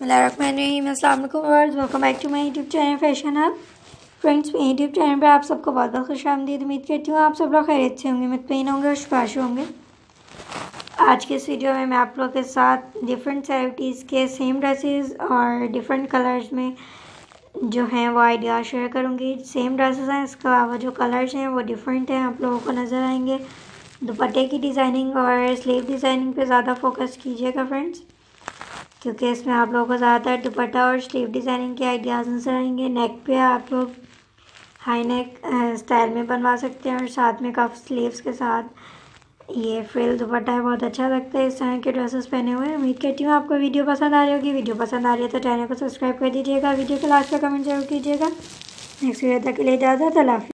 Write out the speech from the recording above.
बिस्मिल्लाहिर्रहमानिर्रहीम, अस्सलाम वालेकुम viewers, welcome back to my YouTube channel fashion hub. Friends, मेरे यूट्यूब चैनल पर आप सबको बहुत बहुत खुशामदीद। उम्मीद करती हूँ आप सब लोग खैरियत से होंगे, मुतमईन होंगे और शुभाश होंगे। आज के इस वीडियो में मैं आप लोगों के साथ डिफरेंट सेलिब्रिटीज़ के सेम ड्रेसेस और डिफरेंट कलर्स में जो हैं वो आइडिया शेयर करूँगी। सेम ड्रेसेस हैं, इसके अलावा जो कलर्स हैं वो डिफरेंट हैं, आप लोगों को नज़र आएंगे। दुपट्टे की डिज़ाइनिंग और स्लीव डिज़ाइनिंग पे ज़्यादा फोकस कीजिएगा फ्रेंड्स, क्योंकि इसमें आप लोगों को ज़्यादातर दुपट्टा और स्लीव डिज़ाइनिंग के आइडियाज़ नज़र आएंगे। नेक पे आप लोग हाई नेक स्टाइल में बनवा सकते हैं और साथ में कफ स्लीव्स के साथ ये फ्रिल दुपट्टा है, बहुत अच्छा लगता है इस तरह के ड्रेसेस पहने हुए। उम्मीद करती हूँ आपको वीडियो पसंद आ रही होगी। वीडियो पसंद आ रही है तो चैनल को सब्सक्राइब कर दीजिएगा, वीडियो के लास्ट में कमेंट जरूर कीजिएगा। नेक्स्ट वीडियो तक के लिए इजाज़त, अल्लाह हाफ़िज़।